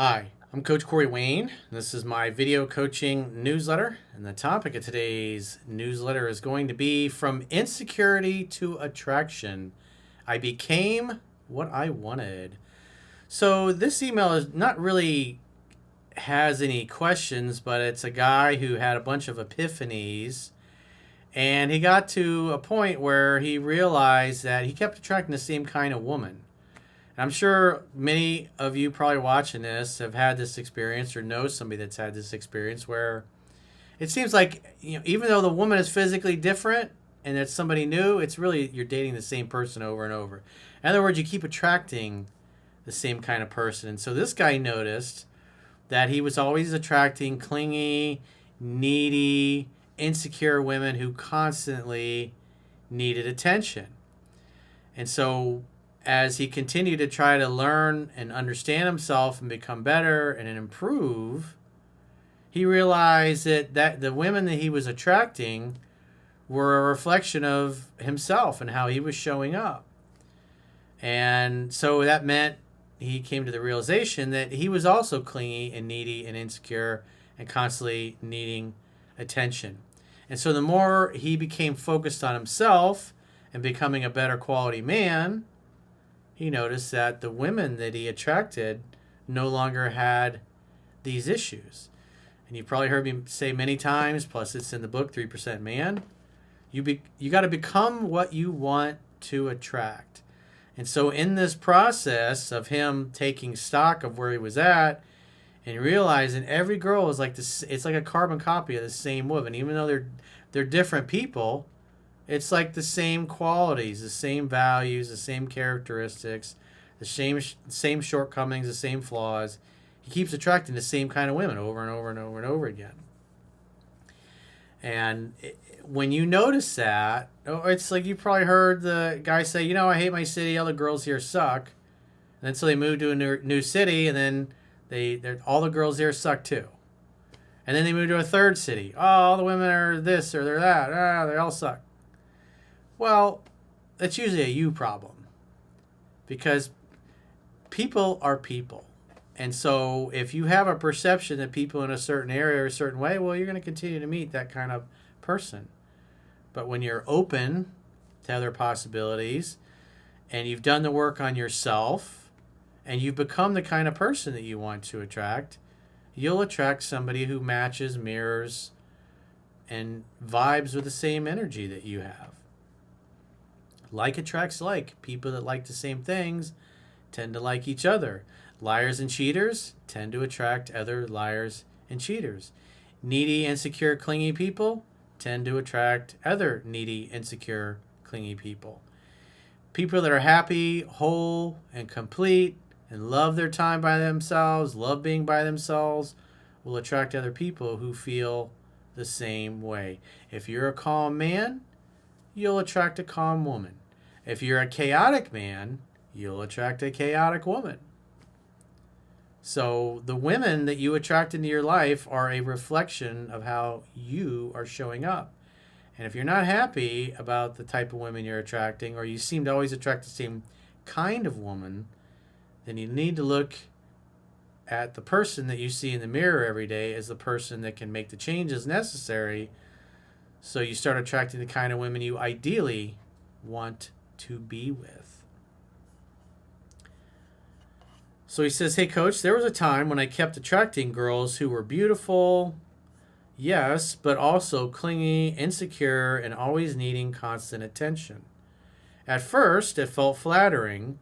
Hi, I'm Coach Corey Wayne. This is my video coaching newsletter, and the topic of today's newsletter is going to be From Insecurity to Attraction. I became what I wanted. So, this email is not really has any questions, but it's a guy who had a bunch of epiphanies, and he got to a point where he realized that he kept attracting the same kind of woman. I'm sure many of you probably watching this have had this experience or know somebody that's had this experience where it seems like, even though the woman is physically different and it's somebody new, it's really you're dating the same person over and over. In other words, you keep attracting the same kind of person. And so this guy noticed that he was always attracting clingy, needy, insecure women who constantly needed attention. And so as he continued to try to learn and understand himself and become better and improve, he realized that the women that he was attracting were a reflection of himself and how he was showing up. And so that meant he came to the realization that he was also clingy and needy and insecure and constantly needing attention. And so the more he became focused on himself and becoming a better quality man, he noticed that the women that he attracted no longer had these issues. And you've probably heard me say many times, plus it's in the book, 3% Man, you got to become what you want to attract. And so in this process of him taking stock of where he was at and realizing every girl is like this, it's like a carbon copy of the same woman, even though they're different people. It's like the same qualities, the same values, the same characteristics, the same shortcomings, the same flaws. He keeps attracting the same kind of women over and over and over and over again. And when you notice that, it's like you probably heard the guy say, I hate my city, all the girls here suck. And then so they move to a new city, and then all the girls there suck too. And then they move to a third city. Oh, all the women are this or they're that. They all suck. Well, it's usually a you problem because people are people. And so if you have a perception that people in a certain area are a certain way, well, you're going to continue to meet that kind of person. But when you're open to other possibilities and you've done the work on yourself and you've become the kind of person that you want to attract, you'll attract somebody who matches, mirrors, and vibes with the same energy that you have. Like attracts like. People that like the same things tend to like each other. Liars and cheaters tend to attract other liars and cheaters. Needy, insecure, clingy people tend to attract other needy, insecure, clingy people. People that are happy, whole, and complete and love their time by themselves, love being by themselves, will attract other people who feel the same way. If you're a calm man, you'll attract a calm woman. If you're a chaotic man, you'll attract a chaotic woman. So the women that you attract into your life are a reflection of how you are showing up. And if you're not happy about the type of women you're attracting, or you seem to always attract the same kind of woman, then you need to look at the person that you see in the mirror every day as the person that can make the changes necessary so you start attracting the kind of women you ideally want to be with. So he says, hey, coach, there was a time when I kept attracting girls who were beautiful, yes, but also clingy, insecure, and always needing constant attention. At first, it felt flattering,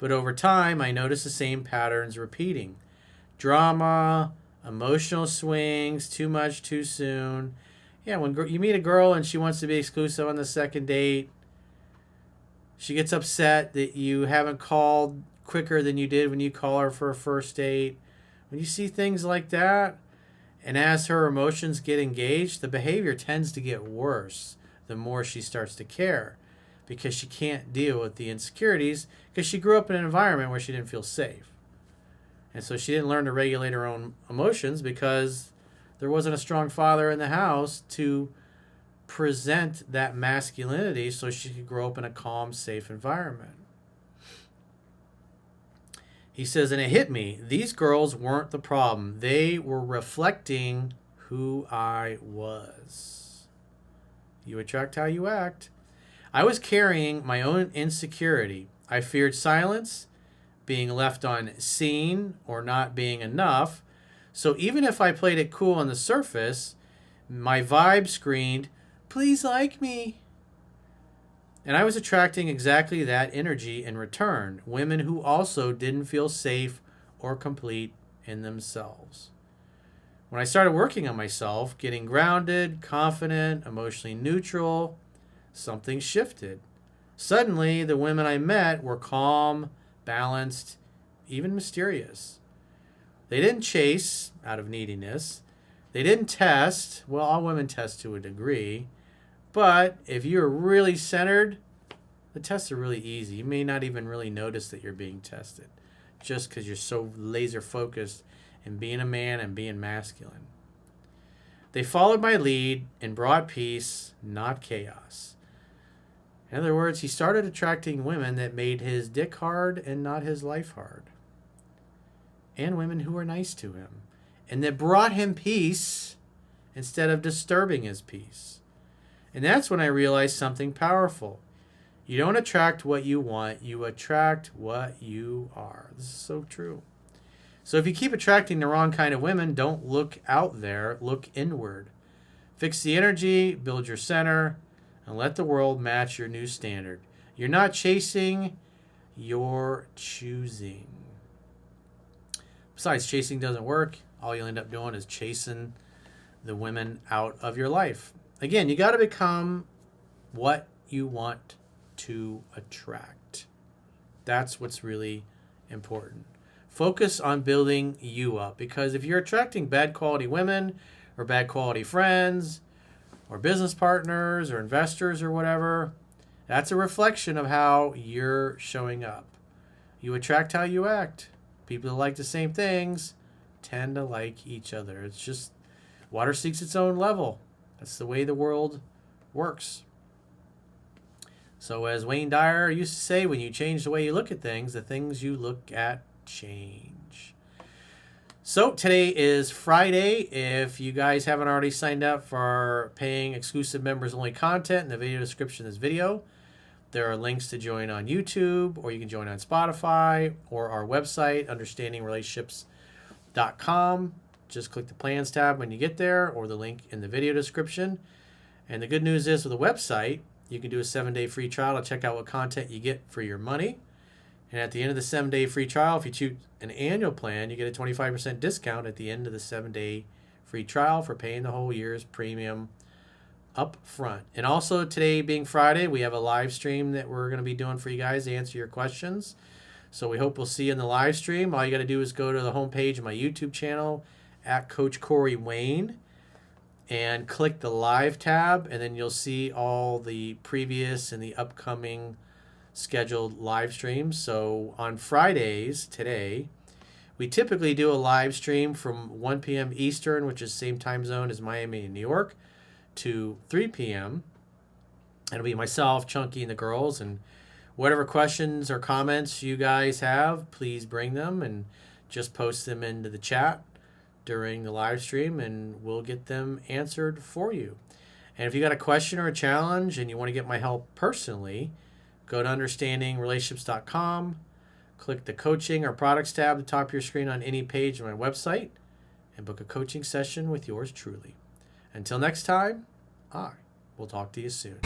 but over time, I noticed the same patterns repeating. Drama, emotional swings, too much too soon. Yeah, when you meet a girl and she wants to be exclusive on the second date, she gets upset that you haven't called quicker than you did when you call her for a first date. When you see things like that, and as her emotions get engaged, the behavior tends to get worse the more she starts to care because she can't deal with the insecurities because she grew up in an environment where she didn't feel safe. And so she didn't learn to regulate her own emotions because there wasn't a strong father in the house to present that masculinity so she could grow up in a calm, safe environment. He says, and it hit me. These girls weren't the problem. They were reflecting who I was. You attract how you act. I was carrying my own insecurity. I feared silence, being left unseen, or not being enough. So even if I played it cool on the surface, my vibe screamed, please like me. And I was attracting exactly that energy in return. Women who also didn't feel safe or complete in themselves. When I started working on myself, getting grounded, confident, emotionally neutral, something shifted. Suddenly, the women I met were calm, balanced, even mysterious. They didn't chase out of neediness. They didn't test. Well, all women test to a degree. But if you're really centered, the tests are really easy. You may not even really notice that you're being tested just because you're so laser focused in being a man and being masculine. They followed my lead and brought peace, not chaos. In other words, he started attracting women that made his dick hard and not his life hard. And women who were nice to him and that brought him peace instead of disturbing his peace. And that's when I realized something powerful. You don't attract what you want, you attract what you are. This is so true. So if you keep attracting the wrong kind of women, don't look out there, look inward. Fix the energy, build your center, and let the world match your new standard. You're not chasing, you're choosing. Besides, chasing doesn't work. All you'll end up doing is chasing the women out of your life. Again, you got to become what you want to attract. That's what's really important. Focus on building you up, because if you're attracting bad quality women or bad quality friends or business partners or investors or whatever, that's a reflection of how you're showing up. You attract how you act. People that like the same things tend to like each other. It's just water seeks its own level. That's the way the world works. So as Wayne Dyer used to say, when you change the way you look at things, the things you look at change. So today is Friday. If you guys haven't already signed up for our paying exclusive members only content in the video description of this video, there are links to join on YouTube, or you can join on Spotify or our website, understandingrelationships.com. Just click the plans tab when you get there, or the link in the video description. And the good news is with the website, you can do a 7-day free trial to check out what content you get for your money. And at the end of the 7-day free trial, if you choose an annual plan, you get a 25% discount at the end of the 7-day free trial for paying the whole year's premium up front. And also today being Friday, we have a live stream that we're going to be doing for you guys to answer your questions. So we hope we'll see you in the live stream. All you got to do is go to the homepage of my YouTube channel at Coach Corey Wayne and click the live tab, and then you'll see all the previous and the upcoming scheduled live streams. So on Fridays today, we typically do a live stream from 1 p.m. Eastern, which is same time zone as Miami and New York, to 3 p.m. It'll be myself, Chunky, and the girls, and whatever questions or comments you guys have, please bring them and just post them into the chat during the live stream, and we'll get them answered for you. And if you got a question or a challenge and you want to get my help personally, go to understandingrelationships.com, click the coaching or products tab at the top of your screen on any page of my website, and book a coaching session with yours truly. Until next time, I will talk to you soon.